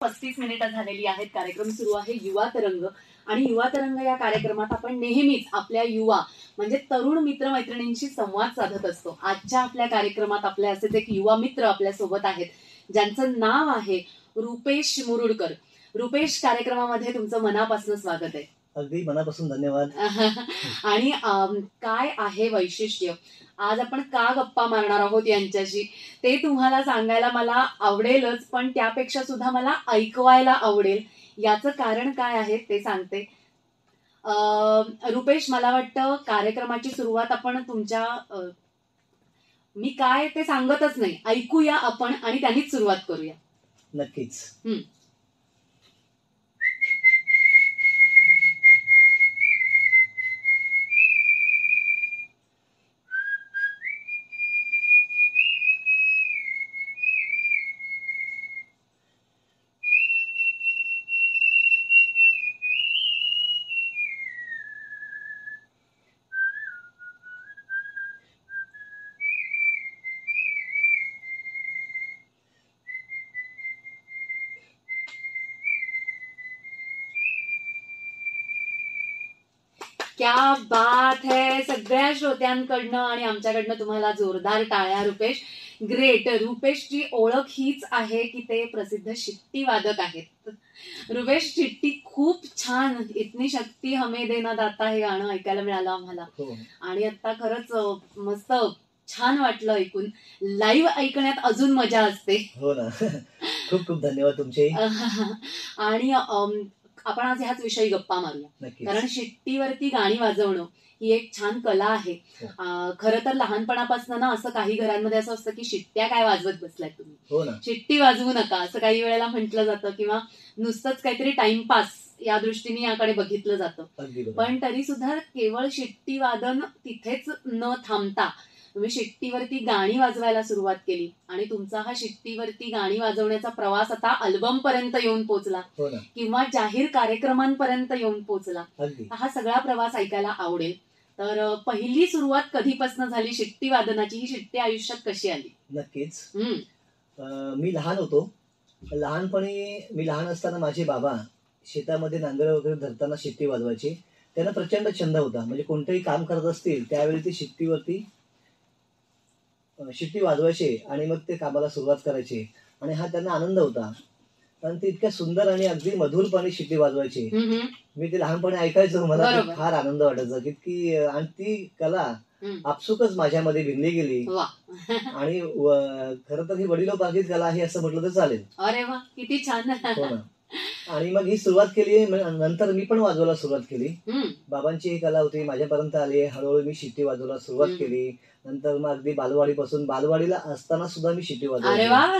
35 मिनिटं झालेली आहेत. कार्यक्रम सुरू आहे युवा तरंग. आणि युवा तरंग या कार्यक्रमात आपण नेहमीच आपल्या युवा म्हणजे तरुण मित्रमैत्रिणींशी संवाद साधत असतो. आजच्या आपल्या कार्यक्रमात आपले असेच एक युवा मित्र आपल्या सोबत आहेत, ज्यांचं नाव आहे रुपेश मुरुडकर. रुपेश, कार्यक्रमामध्ये तुमचं मनापासून स्वागत आहे. अगदी मनापासून धन्यवाद. आणि काय आहे वैशिष्ट्य, आज आपण का गप्पा मारणार आहोत यांच्याशी, ते तुम्हाला सांगायला मला आवडेलच, पण त्यापेक्षा सुद्धा मला ऐकवायला आवडेल. याचं कारण काय आहे ते सांगते. रुपेश, मला वाटतं कार्यक्रमाची सुरुवात आपण तुमच्या मी काय ते सांगतच नाही, ऐकूया आपण आणि त्यांनीच सुरुवात करूया. नक्कीच. क्या बात है. सगळ्या श्रोत्यांकडनं आणि आमच्याकडनं तुम्हाला जोरदार टाळ्या. रुपेश ग्रेट. रुपेशची ओळख हीच आहे की ते प्रसिद्ध शिट्टी वादक आहेत. रुपेश, शिट्टी खूप छान, इतनी शक्ती हमें देना दाता हे गाणं ऐकायला मिळालं आम्हाला. आणि आता खरंच मस्त छान वाटलं ऐकून. लाईव्ह ऐकण्यात अजून मजा असते. हो ना. खूप खूप धन्यवाद तुमचे. आणि आपण आज ह्याच विषयी गप्पा मारूया, कारण शिट्टीवरती गाणी वाजवणं ही एक छान कला आहे. खरं तर लहानपणापासून ना असं काही घरांमध्ये असं असतं की शिट्ट्या काय वाजवत बसलाय तुम्ही, शिट्टी वाजवू नका असं काही वेळेला म्हटलं जातं, किंवा नुसतंच काहीतरी टाइमपास या दृष्टीने याकडे बघितलं जातं. पण तरी सुद्धा केवळ शिट्टी वादन तिथेच न थांबता तुम्ही शिट्टीवरती गाणी वाजवायला सुरुवात केली, आणि तुमचा हा शिट्टीवरती गाणी वाजवण्याचा प्रवास आता अल्बम पर्यंत येऊन पोहोचला, किंवा जाहीर कार्यक्रमांपर्यंत येऊन पोहोचला. हा सगळा प्रवास ऐकायला आवडेल. तर पहिली सुरुवात कधीपासून झाली शिट्टी वादनाची, ही शिट्टी आयुष्यात कशी आली? नक्कीच. मी लहान होतो. लहानपणी मी लहान असताना माझे बाबा शेतामध्ये नांगर वगैरे धरताना शिट्टी वाजवायचे. त्यांना प्रचंड छंद होता. म्हणजे कोणतंही काम करत असतील त्यावेळी ते शिट्टीवरती शिट्टी वाजवायचे आणि मग ते कामाला सुरुवात करायचे. आणि हा त्यांना आनंद होता, कारण ते इतक्या सुंदर आणि अगदी मधुरपणे शिट्टी वाजवायचे. मी ते लहानपणी ऐकायचो, मला फार आनंद वाटायचा की आणि ती कला आपसुकच माझ्यामध्ये भिनली गेली. आणि खरं तर ही वडिलोपार्जित कला आहे असं म्हटलं तर चालेल. अरे वा, किती छान. हो ना. आणि मग ही सुरुवात केली. नंतर मी पण वाजवायला सुरुवात केली. बाबांची ही कला होती, माझ्यापर्यंत आली. हळूहळू मी शिट्टी वाजवायला सुरुवात केली. नंतर मग अगदी बालवाडीपासून, बालवाडीला असताना सुद्धा मी शिट्टी वाजवली. अरे वा,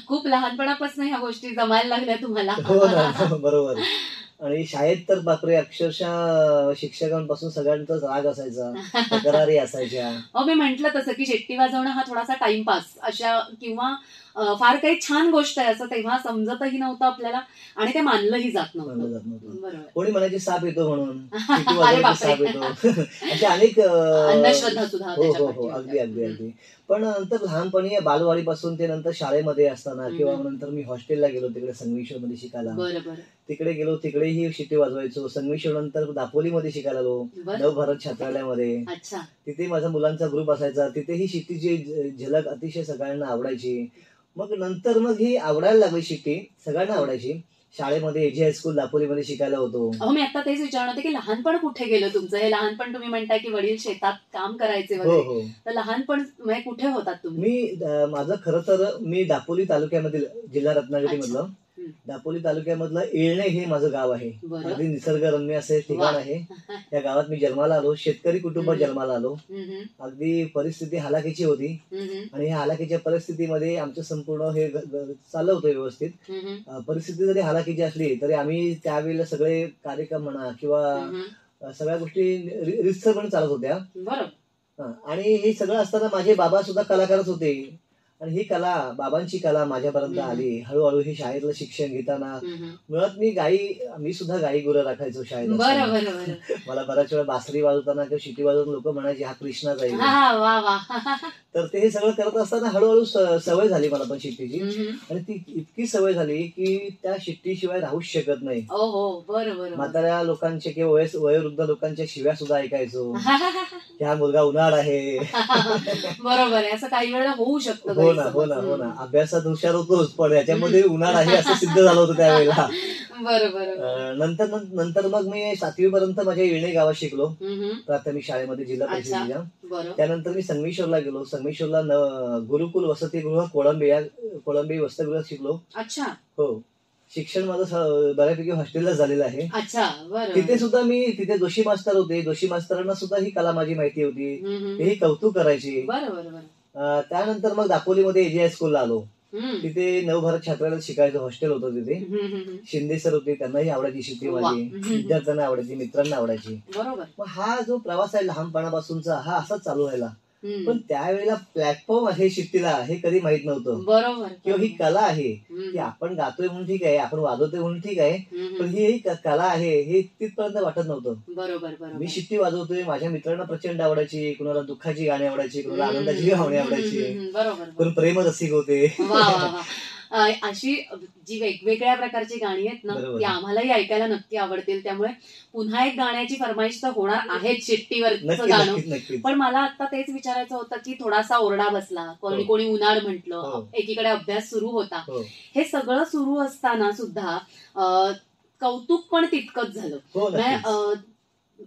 खूप लहानपणापासून ह्या गोष्टी जमायला लागल्या तुम्हाला. हो ना, बरोबर. आणि शाळेत तर बापरे, अक्षरशः शिक्षकांपासून सगळ्यांचाच राग असायचा, तक्रारी असायच्या. मी म्हंटल तसं की शिट्टी वाजवणं हा थोडासा टाइमपास अशा, किंवा फार काही छान गोष्ट आहे असं तेव्हा समजतही नव्हतं आपल्याला, आणि ते मानलंही जात नव्हतं. कोणी म्हणायचे साप येतो म्हणून, साप येतो, अशा अनेक अंधश्रद्धा सुद्धा. हो, अगदी अगदी अगदी. पण नंतर लहानपणी बालवाडीपासून ते नंतर शाळेमध्ये असताना, किंवा नंतर मी हॉस्टेलला गेलो तिकडे संगमेश्वर मध्ये शिकायला. तिकडे गेलो, तिकडेही शिट्टी वाजवायचो. संगमेश्वर नंतर दापोलीमध्ये शिकायला आलो, नवभारत छात्रालयामध्ये. तिथे माझा मुलांचा ग्रुप असायचा. तिथेही शिट्टीची झलक अतिशय सगळ्यांना आवडायची. मग नंतर ही आवडायला लागली शिट्टी, सगळ्यांना आवडायची. शाळेमध्ये एजी हायस्कूल दापोलीमध्ये शिकायला होतो. मी आता तेच विचारणार होते की लहानपण कुठे गेलं तुमचं? हे लहानपण तुम्ही म्हणताय की वडील शेतात काम करायचे वगैरे, तर लहानपण कुठे होतात तुम्ही? मी माझं खरं तर मी दापोली तालुक्यामधील, जिल्हा रत्नागिरी मधलं दापोली तालुक्यामधलं येळणे हे माझं गाव आहे. अगदी निसर्गरम्य असे ठिकाण आहे. त्या गावात मी जन्माला आलो. शेतकरी कुटुंबात जन्माला आलो. अगदी परिस्थिती हालाकीची होती, आणि ह्या हालाकीच्या परिस्थितीमध्ये आमचं संपूर्ण हे चाललं होतं व्यवस्थित. परिस्थिती जरी हालाकीची असली तरी आम्ही त्यावेळेला सगळे कार्यक्रम म्हणा किंवा सगळ्या गोष्टी रितसरपणे चालत होत्या. आणि हे सगळं असताना माझे बाबा सुद्धा कलाकारच होते. आणि ही कला, बाबांची कला माझ्यापर्यंत आली. हळूहळू हे शाळेतलं शिक्षण घेताना मुळात मी सुद्धा गाई गुरं राखायचो शाळेत. मला बऱ्याच वेळा बासरी वाजवताना किंवा शिटी वाजवताना लोक म्हणायचे हा कृष्णाच आहे. तर ते हे सगळं करत असताना हळूहळू सवय झाली मला पण शिट्टीची. आणि ती इतकी सवय झाली की त्या शिट्टीशिवाय राहूच शकत नाही. म्हाताऱ्या लोकांचे किंवा वयोवृद्ध लोकांच्या शिव्या सुद्धा ऐकायचो. हा मुलगा उन्हाळ आहे. बरोबर आहे, असं काही वेळेला होऊ शकतं. हो ना हो ना हो ना. अभ्यासात हुशार होतोच पण याच्यामध्ये उन्हाळ आहे असं सिद्ध झालं होतं त्यावेळेला. बरोबर. नंतर मग मी 7वी पर्यंत माझ्या येणे गावात शिकलो, प्राथमिक शाळेमध्ये, जिल्हा परिषदेच्या. त्यानंतर मी संगमेश्वरला गेलो. संगमेश्वरला गुरुकुल वसतिगृह कोळंबी वसतिगृहात शिकलो. अच्छा. हो. शिक्षण माझं बऱ्यापैकी हॉस्टेलला झालेलं आहे. तिथे सुद्धा तिथे जोशी मास्तर होते. जोशी मास्तरांना सुद्धा ही कला माझी माहिती होती. तेही कौतुक करायची. त्यानंतर मग दापोलीमध्ये AGI स्कूलला आलो. तिथे नवभारत छात्रालयात शिकायचं हॉस्टेल होतं तिथे. शिंदे सर होते, त्यांनाही आवडायची शिट्टी माझी, विद्यार्थ्यांना आवडायची, मित्रांना आवडायची. मग हा जो प्रवास आहे लहानपणापासूनचा हा असाच चालू राहिला. पण त्यावेळेला प्लॅटफॉर्म आहे शिट्टीला हे कधी माहित नव्हतं. बरोबर. किंवा ही कला आहे की आपण गातोय म्हणून ठीक आहे, आपण वाजवतोय म्हणून ठीक आहे, पण ही कला आहे हे तिथपर्यंत वाटत नव्हतं. बरोबर. मी शिट्टी वाजवतोय, माझ्या मित्रांना प्रचंड आवडायची, कुणाला दुःखाची गाणी आवडायची, कुणाला आनंदाची गाणी आवडायची, कोण प्रेमरसिक होते. अशी जी वेगवेगळ्या प्रकारची गाणी आहेत ना ती आम्हालाही ऐकायला नक्की आवडतील. त्यामुळे पुन्हा एक गाण्याची फरमाईश तर होणार आहेच शिट्टीवरचं गाणं. पण मला आता तेच विचारायचं होतं की थोडासा ओरडा बसला, कोणी उन्हाळ म्हटलं, एकीकडे अभ्यास सुरू होता, हे सगळं सुरू असताना सुद्धा कौतुक पण तितकंच झालं.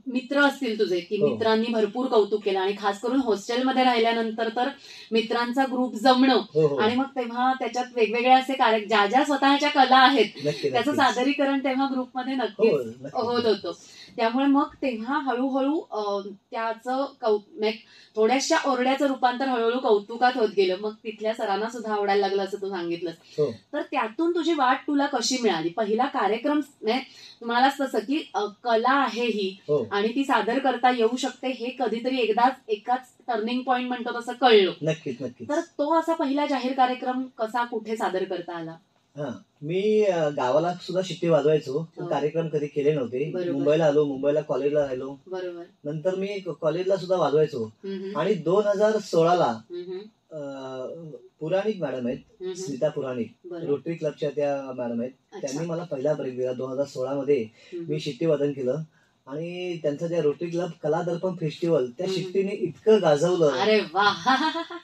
मित्र असतील तुझे की मित्रांनी भरपूर कौतुक केलं आणि खास करून हॉस्टेलमध्ये राहिल्यानंतर तर मित्रांचा ग्रुप जमणं आणि मग तेव्हा त्याच्यात वेगवेगळे असे कार्यक्रम ज्या स्वतःच्या कला आहेत त्याचं सादरीकरण तेव्हा ग्रुपमध्ये नक्कीच होत होतं. त्यामुळे मग तेव्हा हळूहळू त्याचं थोड्याशा ओरड्याचं रूपांतर हळूहळू कौतुकात होत गेलं. मग तिथल्या सरांना सुद्धा आवडायला लागलं असं तू सांगितलंस. तर त्यातून तुझी वाट तुला कशी मिळाली? पहिला कार्यक्रम म्हणालास तसं की कला आहे ही आणि ती सादर करता येऊ शकते हे कधीतरी एकाच टर्निंग पॉइंट म्हणतो तसं कळलं. नक्कीच. तर तो असा पहिला जाहीर कार्यक्रम कसा कुठे सादर करता आला? मी गावाला सुद्धा शिट्टी वाजवायचो, कार्यक्रम कधी केले नव्हते. मुंबईला आलो, मुंबईला कॉलेजला राहिलो. नंतर मी कॉलेजला सुद्धा वाजवायचो. आणि 2016ला पुराणिक मॅडम आहेत, स्मिता पुराणिक, रोटरी क्लबच्या त्या मॅडम आहेत, त्यांनी मला पहिला ब्रेक दिला. 2016 मध्ये मी शिट्टी वादन केलं आणि त्यांचा ज्या रोटरी क्लब कला दर्पण फेस्टिवल त्या शिट्टीने इतकं गाजवलं,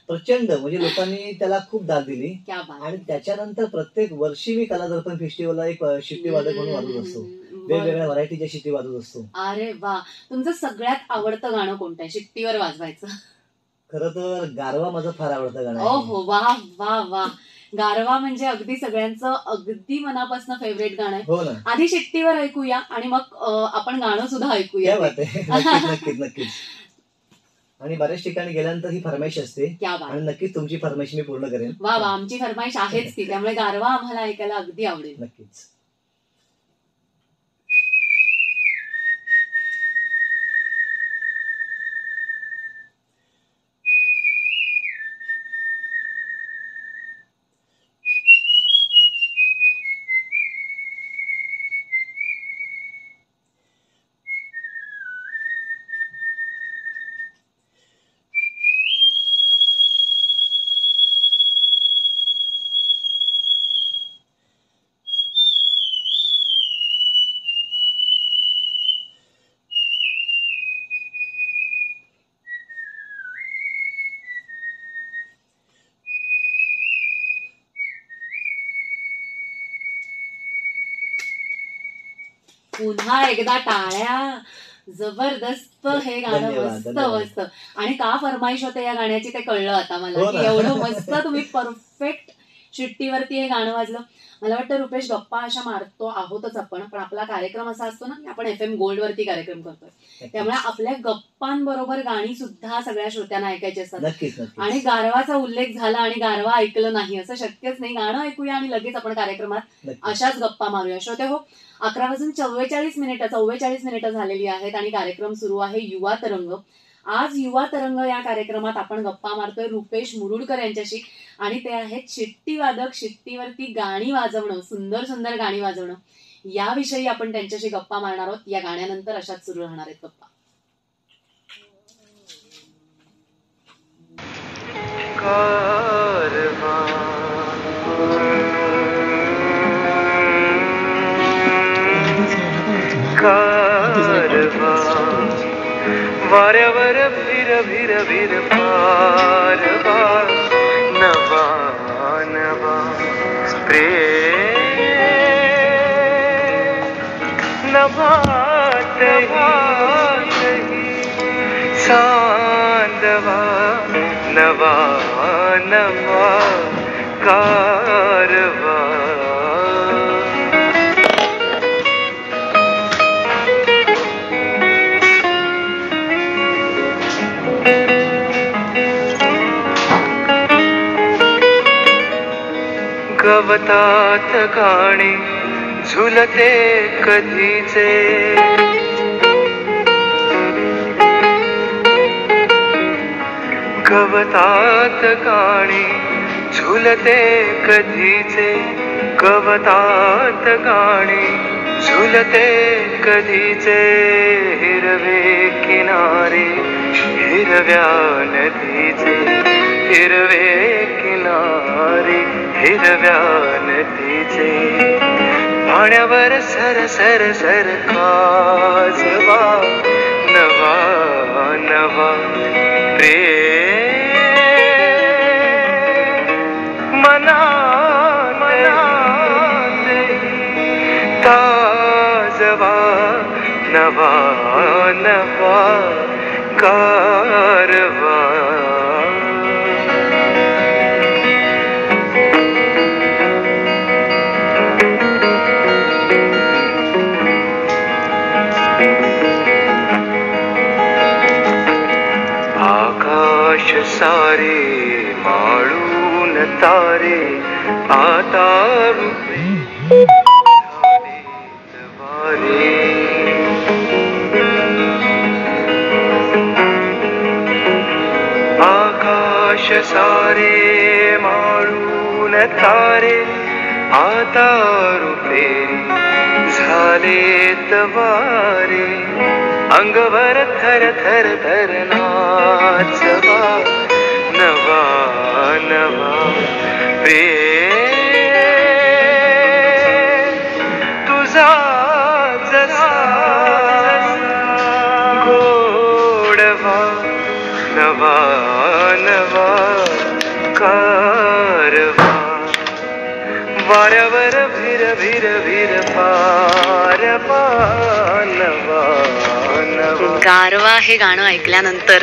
प्रचंड, म्हणजे लोकांनी त्याला खूप दाद दिली. आणि त्याच्यानंतर प्रत्येक वर्षी मी कला दर्पण फेस्टिवलला एक शिट्टी वादक म्हणून वाजवत असतो, वेगवेगळ्या व्हरायटीच्या शिट्टी वाजवत असतो. अरे वा. तुमचं सगळ्यात आवडतं गाणं कोणतं आहे शिट्टीवर वाजवायचं? खरं तर गारवा माझं फार आवडतं गाणं. हो, वा वा वा. गारवा म्हणजे अगदी सगळ्यांचं अगदी मनापासून फेवरेट गाणं आहे. आधी शिट्टीवर ऐकूया आणि मग आपण गाणं सुद्धा ऐकूया. नक्कीच. आणि बऱ्याच ठिकाणी गेल्यानंतर ही फरमाईश असते आणि नक्कीच तुमची फरमाईश मी पूर्ण करेन. वा वा. आमची फरमाईश आहेच ती, त्यामुळे गारवा आम्हाला ऐकायला अगदी आवडेल. नक्कीच. पुन्हा एकदा टाळ्या. जबरदस्त. हे गाणं मस्त. आणि का फरमाईश होते या गाण्याची ते कळलं आता मला, की एवढं मस्त तुम्ही परफेक्ट शिट्टीवरती हे गाणं वाजलं. मला वाटतं रुपेश गप्पा अशा मारतो आहोतच आपण, पण आपला कार्यक्रम असा असतो ना की आपण FM गोल्ड वरती कार्यक्रम करतोय, त्यामुळे आपल्या गप्पांबरोबर गाणी सुद्धा सगळ्या श्रोत्यांना ऐकायची असतात. आणि गारवाचा उल्लेख झाला आणि गारवा ऐकलं नाही असं शक्यच नाही. गाणं ऐकूया आणि लगेच आपण कार्यक्रमात अशाच गप्पा मारूया. श्रोते हो, 11:44 मिनिटं झालेली आहेत आणि कार्यक्रम सुरू आहे युवा तरंग. आज युवा तरंग या कार्यक्रमात आपण गप्पा मारतोय रुपेश मुरुडकर यांच्याशी आणि ते आहेत शिट्टी वादक. शिट्टीवरती गाणी वाजवणं, सुंदर सुंदर गाणी वाजवणं, याविषयी आपण त्यांच्याशी गप्पा मारणार आहोत. या गाण्यानंतर अशाच सुरू राहणार आहेत गप्पा. कारवा कारवा वाऱ्यावर भिर भिर भिर पारवा नवा नवा प्रेम नभात सांदवा नवा नवा कारवा गवतात गाणे झुलते कधीचे गवतात गाणे झुलते कधीचे गवतात गाणे झुलते कधीचे हिरवे किनारे हिरव्या नदीचे हिरवे किनारे हिरव्या नदीचे पाण्यावर सर सर सर काजवा नवा नवा प्रेम मना मना ताजवा नवा नवा कारवा आकाश सारे माळून तारे आता रूपे झालेत वारे आकाश सारे माळून तारे आता रूपे झालेत वारे अंगवर थर थर थर नाचवा नवा नवा प्रेम तुझा जसा गोडवा नवा नवा कारवा वाऱ्यावर भिर भिर भिर पार नवा गारवा हे गाणं ऐकल्यानंतर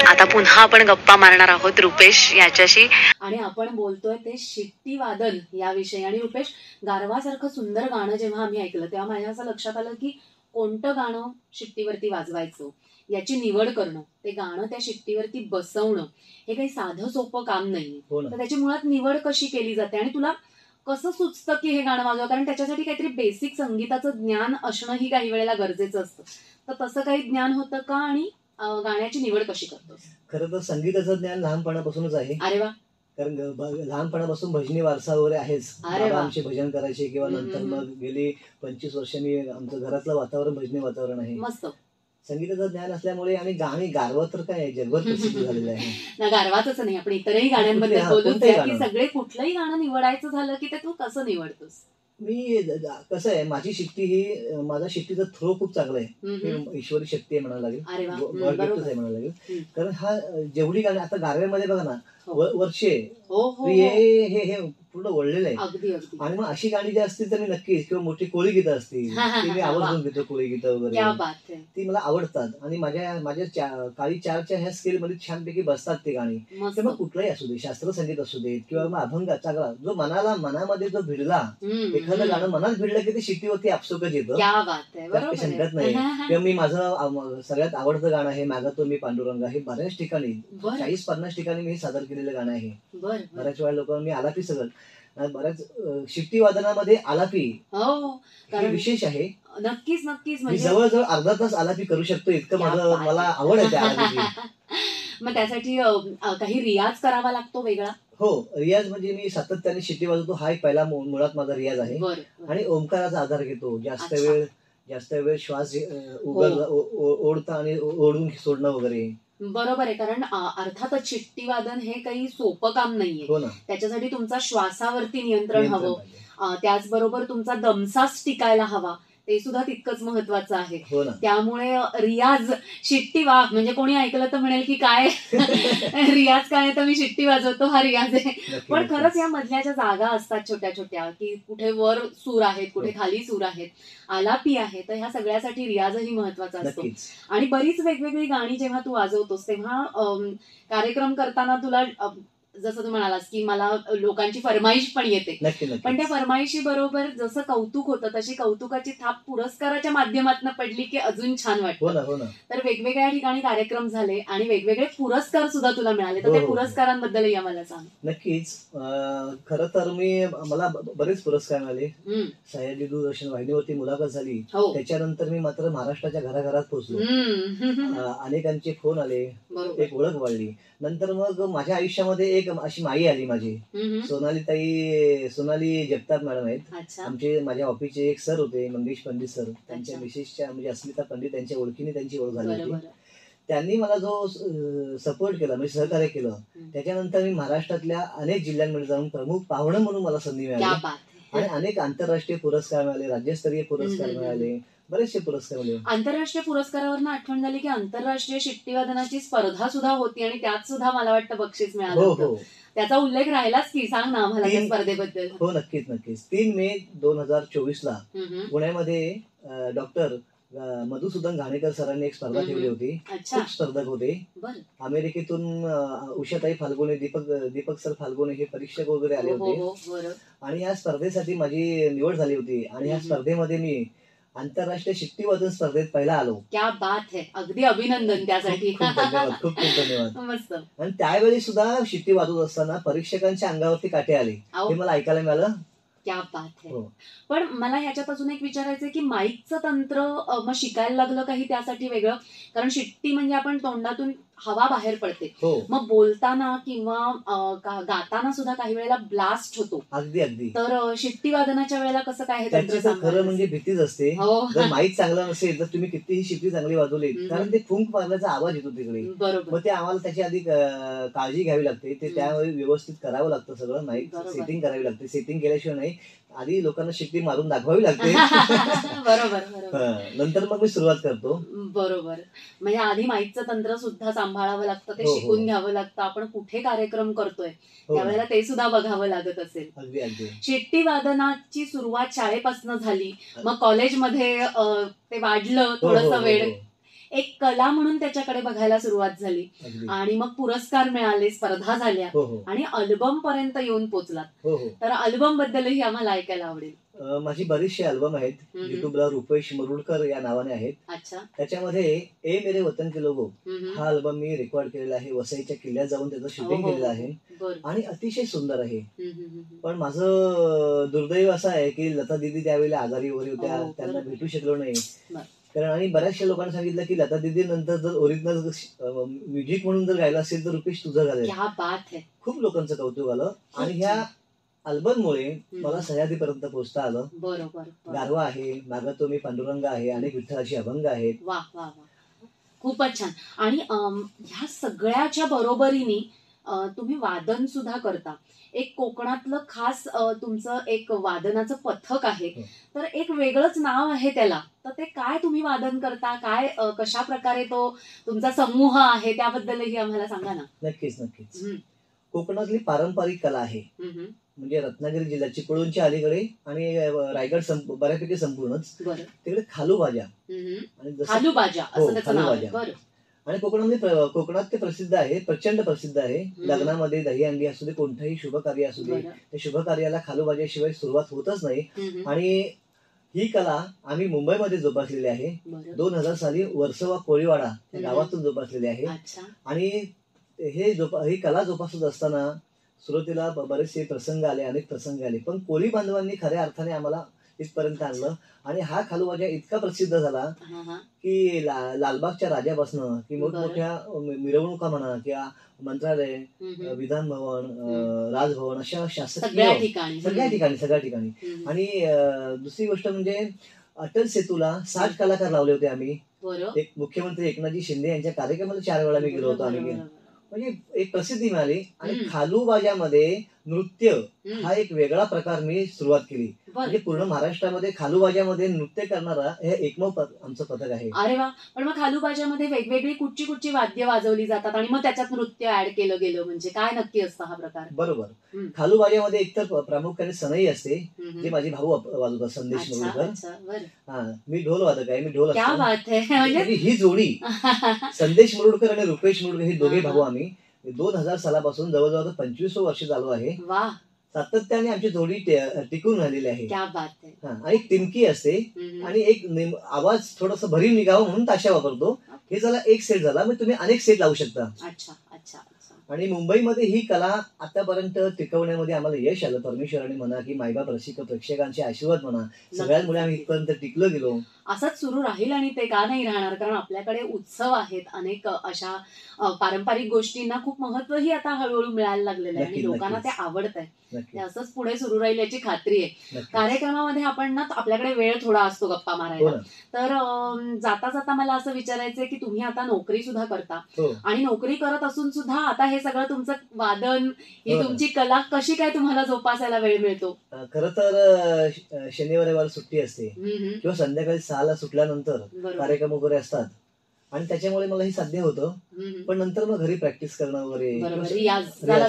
आता पुन्हा आपण गप्पा मारणार आहोत रुपेश याच्याशी आणि आपण बोलतोय ते शिट्टी वादन याविषयी. आणि रुपेश, गारवा सारखं सुंदर गाणं जेव्हा आम्ही ऐकलं तेव्हा माझ्या असं लक्षात आलं की कोणतं गाणं शिट्टीवरती वाजवायचं याची निवड करणं, ते गाणं त्या शिट्टीवरती बसवणं हे काही साधं सोपं काम नाही. तर त्याची मुळात निवड कशी केली जाते आणि तुला कसं सुचतं की हे गाणं वाजवा? कारण त्याच्यासाठी काहीतरी बेसिक संगीताचं ज्ञान असणंही काही वेळेला गरजेचं असतं. तर तसं काही ज्ञान होतं का आणि गाण्याची निवड कशी करतोस? खरं तर संगीताचं ज्ञान लहानपणापासूनच आहे. अरे वा. कारण लहानपणापासून भजनी वारसा वगैरे आहेच. आमचे भजन करायचे किंवा नंतर मग गेली 25 वर्षांनी आमचं घरातलं वातावरण भजनी वातावरण आहे. मस्त. संगीताचं ज्ञान असल्यामुळे आणि गाणी गारवा तर काय जगभर प्रसिद्ध झालेलं आहे ना. गारवाच नाही, आपण इतरही गाण्यांबद्दल बोलून की सगळे कुठलंही गाणं निवडायचं झालं की ते तू कसं निवडतोस? मी कसं आहे, माझी शिट्टी ही माझा शिट्टीचा थ्रो खूप चांगला आहे. ईश्वरी शक्ती आहे म्हणायला लागेल, गॉड गिफ्टच आहे म्हणायला लागेल. कारण हा जेवढी गाणी आता गारव्यामध्ये बघा ना, वर्षे हे पूर्ण वळलेलं आहे. आणि मग अशी गाणी जी असतील तर मी नक्कीच, किंवा मोठी कोळी गीतं असतील ती मी आवर्जून घेतो. कोळी गीतं वगैरे ती मला आवडतात आणि माझ्या काळी चारच्या ह्या स्केल मध्ये छानपैकी बसतात ती गाणी. तर मग कुठलंही असू दे, शास्त्र संगीत असू देत किंवा मग अभंग चांगला जो मनामध्ये जो भिडला, एखादं गाणं मनात भिडलं की ते शिट्टीवरती आपसुकच येतं, त्यात शंकाच नाही. किंवा मी माझं सगळ्यात आवडतं गाणं आहे मागा तो मी पांडुरंगा, हे बऱ्याच ठिकाणी 40-50 ठिकाणी मी सादर केलेलं गाणं आहे. बऱ्याच वेळा लोक मी आलापी सगळं बऱ्याच शिट्टी वादनामध्ये आलापी विशेष आहे. नक्कीच नक्कीच. मी जवळजवळ अर्धा तास आलापी करू शकतो, इतकं मला आवड आहे त्या आलापीची. मग त्यासाठी काही रियाज करावा लागतो वेगळा? हो, रियाज म्हणजे मी सातत्याने शिट्टी वाजवतो, हा एक पहिला मुळात माझा रियाज आहे. आणि ओंकाराचा आधार घेतो. जास्त वेळ श्वास ओढता आणि ओढून सोडणं वगैरे, बरोबर आहे, कारण अर्थातच शिट्टी वादन हे काही सोपं काम नाहीये. हो ना, त्याच्यासाठी तुमचा श्वासावरती नियंत्रण हवं. त्याचबरोबर तुमचा दमसाच टिकायला हवा, ते सुद्धा तितकंच महत्वाचं आहे. हो ना. त्यामुळे रियाज, शिट्टी म्हणजे कोणी ऐकलं तर म्हणेल की काय रियाज काय तर मी शिट्टी वाजवतो, हा रियाज आहे. पण खरंच या मधल्या ज्या जागा असतात छोट्या छोट्या, की कुठे वर सूर आहेत, कुठे खाली सूर आहेत, आलापी आहे, तर ह्या सगळ्यासाठी रियाजही महत्वाचा असतो. आणि बरीच वेगवेगळी गाणी जेव्हा तू वाजवतोस तेव्हा कार्यक्रम करताना तुला जसं तू म्हणालास की मला लोकांची फरमाईश पण येते, पण त्या फरमाईशी बरोबर जसं कौतुक होतं तशी कौतुकाची थाप पुरस्काराच्या माध्यमातून पडली की अजून छान वाटतं. तर वेगवेगळ्या ठिकाणी कार्यक्रम झाले आणि वेगवेगळे पुरस्कार सुद्धा तुला मिळाले, तर त्या पुरस्कारांबद्दलही आम्हाला सांग. नक्कीच. खरं तर मला बरेच पुरस्कार मिळाले. सह्याद्री दूरदर्शन वाहिनीवरती मुलाखत झाली, त्याच्यानंतर मी मात्र महाराष्ट्राच्या घराघरात पोहोचलो. अनेकांचे फोन आले, एक ओळख वाढली. नंतर मग माझ्या आयुष्यामध्ये एक अशी माई आली माझी, सोनाली जगताप मॅडम आहेत. माझ्या ऑफिसचे एक सर होते, मंगेश पंडित सर, त्यांच्या मिसेसच्या म्हणजे अस्मिता पंडित त्यांच्या ओळखीने त्यांची ओळख झाली होती. त्यांनी मला जो सपोर्ट केला, म्हणजे सहकार्य केलं, त्याच्यानंतर मी महाराष्ट्रातल्या अनेक जिल्ह्यांमध्ये जाऊन प्रमुख पाहुणं म्हणून मला संधी मिळाली आणि अनेक आंतरराष्ट्रीय पुरस्कार मिळाले, राज्यस्तरीय पुरस्कार मिळाले, बरेचसे पुरस्कार मिळाले. आंतरराष्ट्रीय पुरस्कारावरनं आठवण झाली की आंतरराष्ट्रीय शिट्टीवादनाची स्पर्धा सुद्धा होती आणि त्यात सुद्धा मला वाटतं बक्षीस मिळालं होतं. त्याचा उल्लेख राहिलाच की, सांग ना आम्हाला त्या स्पर्धेबद्दल. हो, नक्कीच. 3 मे 2024 पुण्यामध्ये डॉक्टर मधुसूदन घाणेकर सरांनी एक स्पर्धा ठेवली होती. खूप स्पर्धक होते. अमेरिकेतून उषाताई फाल्गुने, दीपक सर फाल्गुने हे परीक्षक वगैरे आले होते आणि या स्पर्धेसाठी माझी निवड झाली होती आणि या स्पर्धेमध्ये मी आंतरराष्ट्रीय शिट्टीवादन स्पर्धेत पहिला आलो. क्या बात है, अगदी अभिनंदन त्यासाठी. खूप धन्यवाद. मस्त. आणि त्यावेळी सुद्धा शिट्टी वाजवत असताना परीक्षकांच्या अंगावरती काटे आले, हे मला ऐकायला मिळालं. क्या बात है. पण मला ह्याच्यापासून एक विचारायचंय की माईकचं तंत्र मग शिकायला लागलं काही त्यासाठी वेगळं? कारण शिट्टी म्हणजे आपण तोंडातून हवा बाहेर पडते, मग बोलताना किंवा गाताना सुद्धा काही वेळेला ब्लास्ट होतो. अगदी. तर शिट्टी वादनाच्या वेळेला कसं काय हे तंत्र? खरं म्हणजे भीतीच असते. जर माईक चांगला नसेल तर तुम्ही कितीही शिट्टी चांगली वाजवली, कारण ते फुंक मारण्याचा आवाज येतो तिकडे. बरोबर. मग ते आम्हाला त्याची आधी काळजी घ्यावी लागते, ते त्यावेळी व्यवस्थित करावं लागतं सगळं. माईक सेटिंग करावी लागते. सेटिंग केल्याशिवाय नाही, आधी लोकांना शिट्टी मारून दाखवावी लागते. बरोबर. नंतर मग मी सुरुवात करतो. बरोबर. म्हणजे आधी माईकचं तंत्र सुद्धा सांभाळावं लागतं, ते शिकून घ्यावं लागतं. आपण कुठे कार्यक्रम करतोय त्यावेळेला ते सुद्धा बघावं लागत असेल. अगदी. शिट्टी वादनाची सुरुवात शाळेपासून झाली, मग कॉलेजमध्ये ते वाढलं थोडंसं वेळ, एक कला म्हणून त्याच्याकडे बघायला सुरुवात झाली आणि मग पुरस्कार मिळाले, स्पर्धा झाल्या आणि अल्बम पर्यंत येऊन पोहोचलात. तर अल्बम बद्दलही आम्हाला ऐकायला आवडेल. माझी बरीचशी अल्बम आहेत, युट्यूबला रुपेश मरुडकर या नावाने आहेत. त्याच्यामध्ये ए मेरे वतन के लोगो हा अल्बम मी रेकॉर्ड केलेला आहे. वसईच्या किल्ल्यात जाऊन त्याचं शूटिंग केलेलं आहे आणि अतिशय सुंदर आहे. पण माझं दुर्दैव असं आहे की लता दीदी त्यावेळेला आजारी वगैरे होत्या, त्यांना भेटू शकलो नाही. कारण आणि बऱ्याचशा लोकांना सांगितलं की लता दीदी नंतर जर ओरिजिनल म्युझिक म्हणून जर गायला असेल तर रुपेश तुझं गायलं. खूप लोकांचं कौतुक आलं आणि ह्या अल्बम मुळे मला सह्याद्रीपर्यंत पोहोचता आलं. गारवा आहे, मागतो मी पांडुरंग आहे, अनेक विठ्ठलाची अभंग आहेत. वा, खूपच छान. आणि ह्या सगळ्याच्या बरोबरीने तुम्ही वादन सुद्धा करता. एक कोकणातलं खास तुमचं एक वादनाचं पथक आहे, तर एक वेगळंच नाव आहे त्याला. तर ते काय तुम्ही वादन करता, काय कशा प्रकारे तो तुमचा समूह आहे, त्याबद्दलही आम्हाला सांगा ना. नक्कीच. कोकणातली पारंपरिक कला आहे, म्हणजे रत्नागिरी जिल्ह्यात चिपळूणच्या अलीकडे आणि रायगड बऱ्यापैकी संपूर्णच तिकडे खालूबाजा आणि कोकणात ते प्रसिद्ध आहे, प्रचंड प्रसिद्ध आहे. लग्नामध्ये दहीहंडी असू दे, कोणतंही शुभ कार्य असू दे, त्या शुभ कार्याला खालूबाजाशिवाय सुरुवात होतच नाही. आणि ही कला आम्ही मुंबईमध्ये जोपासलेली आहे. 2000 साली वर्सोवा कोळीवाडा या गावातून जोपासलेली आहे. आणि ही कला जोपासत असताना सुरुवातीला बरेचसे प्रसंग आले, अनेक प्रसंग आले, पण कोळी बांधवांनी खऱ्या अर्थाने आम्हाला इथपर्यंत आणलं. आणि हा खालूबाजा इतका प्रसिद्ध झाला की लालबागच्या राजापासनं की मोठमोठ्या मिरवणुका म्हणा किंवा मंत्रालय, विधान भवन, राजभवन अशा शासकीय सगळ्या ठिकाणी. आणि दुसरी गोष्ट म्हणजे अटल सेतूला 60 कलाकार लावले होते आम्ही. बरं. एक मुख्यमंत्री एकनाथजी शिंदे यांच्या कार्यक्रमाला 4 वेळा मी गेलो होतो आम्ही. म्हणजे एक प्रसिद्धी मिळाली. आणि खालूबाजामध्ये नृत्य हा एक वेगळा प्रकार मी सुरुवात केली. म्हणजे पूर्ण महाराष्ट्रामध्ये खालूबाजामध्ये नृत्य करणारा हे एकमेव आमचं पथक आहे. अरे वा. पण मग खालूबाजामध्ये वेगवेगळी कुठची वाद्य वाजवली जातात आणि मग त्याच्यात नृत्य ऍड केलं गेलं, म्हणजे काय नक्की असतं हा प्रकार? बरोबर. खालूबाजामध्ये एकतर प्रामुख्याने सनई असते, जे माझे भाऊ वाजवतात, संदेश मुरुडकर. मी ढोल वादक आहे, मी ढोल क्या बात है. म्हणजे ही जोडी संदेश मुरुडकर आणि रुपेश मुरुडकर हे दोघे भाऊ आम्ही 2000 सालापासून जवळजवळ 25 वर्ष चालू आहे. वा. सातत्याने आमची जोडी टिकून राहिलेली आहे. क्या बात है. आणि टिमकी असते आणि एक आवाज थोडासा भरीव निघावा म्हणून ताशा वापरतो. हे झाला एक सेट झाला. मग तुम्ही अनेक सेट लावू शकता. अच्छा अच्छा. आणि मुंबईमध्ये ही कला आतापर्यंत टिकवण्यामध्ये आम्हाला यश आलं. परमेश्वराने म्हणा की मायबाप रसिक प्रेक्षकांचे आशीर्वाद म्हणा, सगळ्यांमुळे आम्ही इथपर्यंत टिकलो गेलो. असंच सुरू राहील आणि ते का नाही राहणार, कारण आपल्याकडे उत्सव आहेत, अनेक अशा पारंपरिक गोष्टींना खूप महत्वही आता हळूहळू मिळायला लागलेलं आहे आणि लोकांना ते आवडत आहे. ते असंच पुढे सुरू राहील याची खात्री आहे. कार्यक्रमामध्ये आपण ना, आपल्याकडे वेळ थोडा असतो गप्पा मारायला, तर जाता जाता मला असं विचारायचंय की तुम्ही आता नोकरी सुद्धा करता आणि नोकरी करत असून सुद्धा आता हे सगळं तुमचं वादन, ही तुमची कला कशी काय तुम्हाला जोपासायला वेळ मिळतो? खरं तर शनिवार रविवार सुट्टी असते किंवा संध्याकाळी 6ला सुटल्यानंतर कार्यक्रम वगैरे असतात आणि त्याच्यामुळे मला हे साध्य होतं. पण नंतर मग घरी प्रॅक्टिस करणं वगैरे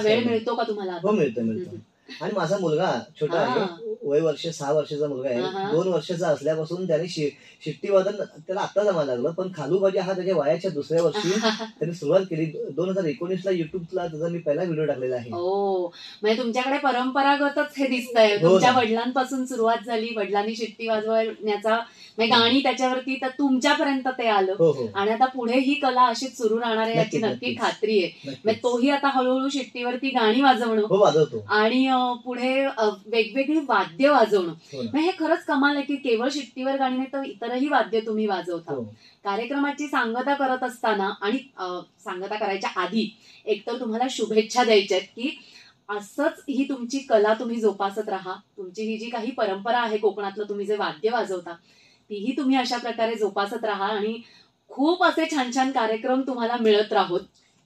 वेळ मिळतो का तुम्हाला? हो, मिळतो. आणि माझा मुलगा छोटा आहे, वय 6 वर्षाचा मुलगा आहे. 2 वर्षाचा असल्यापासून त्याने शिट्टी वादन त्याला आता जमायला लागलं. पण खालूबाजा हा त्याच्या वयाच्या दुसऱ्या वर्षी त्याने सुरुवात केली. 2019ला युट्यूबला त्याचा मी पहिला व्हिडिओ टाकलेला आहे. म्हणजे तुमच्याकडे परंपरागतच हे दिसतंय. तुमच्या वडिलांपासून सुरुवात झाली, वडिलांनी शिट्टी वाजवण्याचा गाणी त्याच्यावरती, तर तुमच्यापर्यंत ते आलं आणि आता पुढे ही कला अशीच सुरू राहणार आहे याची नक्की खात्री आहे. म्हणजे तोही आता हळूहळू शिट्टीवरती गाणी वाजवणं आणि पुढे वेगवेगळी वाद्य वाजवणं, हे खरंच कमाल आहे की केवळ शिट्टीवर गाणी नाही तर इतरही वाद्य तुम्ही वाजवता. कार्यक्रमाची सांगता करत असताना आणि सांगता करायच्या आधी एकतर तुम्हाला शुभेच्छा द्यायच्या आहेत की असंच ही तुमची कला तुम्ही जोपासत राहा. तुमची ही जी काही परंपरा आहे कोकणातलं, तुम्ही जे वाद्य वाजवता तीही तुम्ही अशा प्रकारे जोपासत राहा आणि खूप असे छान छान कार्यक्रम तुम्हाला मिळत राहोत.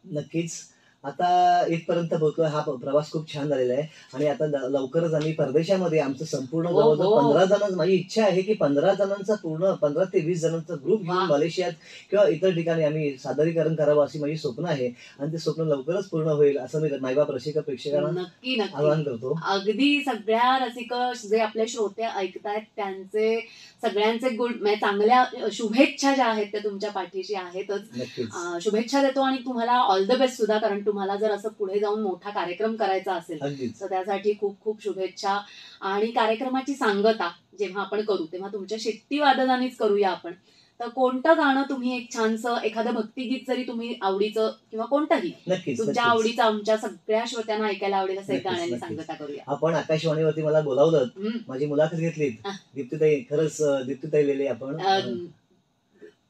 नक्कीच. आता इथपर्यंत पोहोचलोय. हा प्रवास खूप छान झालेला आहे आणि आता लवकरच आम्ही परदेशामध्ये आमचं संपूर्ण जवळजवळ 15 जण, माझी इच्छा आहे की 15 जणांचा पूर्ण 15 ते 20 जणांचा ग्रुप घेऊन मलेशियात किंवा इतर ठिकाणी आम्ही सादरीकरण करावं अशी माझी स्वप्न आहे आणि ते स्वप्न लवकरच पूर्ण होईल असं मी मायबाप रसिक प्रेक्षकांना नक्की आवाहन करतो. अगदी सगळ्या रसिक जे आपले श्रोते ऐकतायत त्यांचे सगळ्यांचे म्हणजे चांगल्या शुभेच्छा ज्या आहेत त्या तुमच्या पाठीशी आहेतच. शुभेच्छा देतो आणि तुम्हाला ऑल द बेस्ट सुद्धा, कारण तुम्हाला जर असं पुढे जाऊन मोठा कार्यक्रम करायचा असेल तर त्यासाठी खूप खूप शुभेच्छा. आणि कार्यक्रमाची सांगता जेव्हा आपण करू तेव्हा तुमच्या शिट्टी वादनानेच करूया आपण. तर कोणतं गाणं तुम्ही एक छानसं एखादं भक्तिगीत जरी तुम्ही आवडीचं किंवा कोणतंही तुमच्या आवडीचं आमच्या सगळ्या श्रोत्यांना ऐकायला आवडेल असं एक गाण्याने सांगता करूया. आपण आकाशवाणीवरती मला बोलावलं, माझी मुलाखत घेतली दीप्तीताई, खरंच दीप्तीताई लेले आपण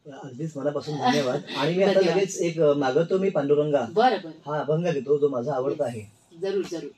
अगदीच मनापासून धन्यवाद. आणि मी आता लगेच एक मागवतो मी पांडुरंगा हा अभंग घेतो जो माझा आवडता आहे. जरूर जरूर.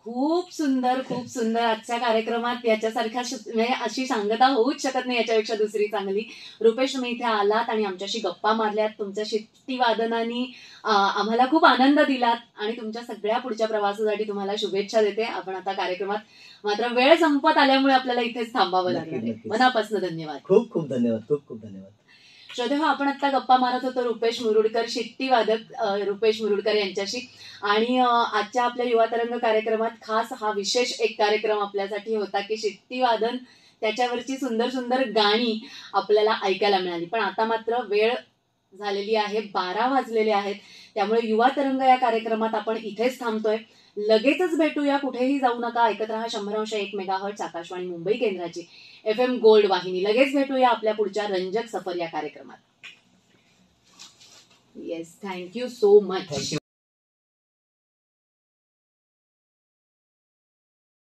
खूप सुंदर, खूप सुंदर. आजच्या कार्यक्रमात याच्यासारख्या म्हणजे अशी सांगता होऊच शकत नाही, याच्यापेक्षा दुसरी चांगली. रुपेश, तुम्ही इथे आलात आणि आमच्याशी गप्पा मारल्यात, तुमच्या शिट्टी वादनाने आम्हाला खूप आनंद दिलात आणि तुमच्या सगळ्या पुढच्या प्रवासासाठी तुम्हाला शुभेच्छा देते. आपण आता कार्यक्रमात मात्र वेळ संपत आल्यामुळे आपल्याला इथेच थांबावं लागलं. मनापासून धन्यवाद. खूप खूप धन्यवाद. खूप खूप धन्यवाद. श्रोते, आपण आता गप्पा मारत होतो रुपेश मुरुडकर, शिट्टी वादक रुपेश मुरुडकर यांच्याशी. आणि आजच्या आपल्या युवा तरंग कार्यक्रमात खास हा विशेष एक कार्यक्रम आपल्यासाठी होता की शिट्टी वादन, त्याच्यावरची सुंदर सुंदर गाणी आपल्याला ऐकायला मिळाली. पण आता मात्र वेळ झालेली आहे, 12 वाजलेले आहेत. त्यामुळे युवा तरंग या कार्यक्रमात आपण इथेच थांबतोय. लगेचच भेटूया, कुठेही जाऊ नका. ऐकत रहा 100.1 मेगाहर्ट्ज आकाशवाणी मुंबई केंद्राची FM गोल्ड वाहिनी. लगेच भेटूया आपल्या पुढच्या रंजक सफर या कार्यक्रमात. Yes, thank you so much.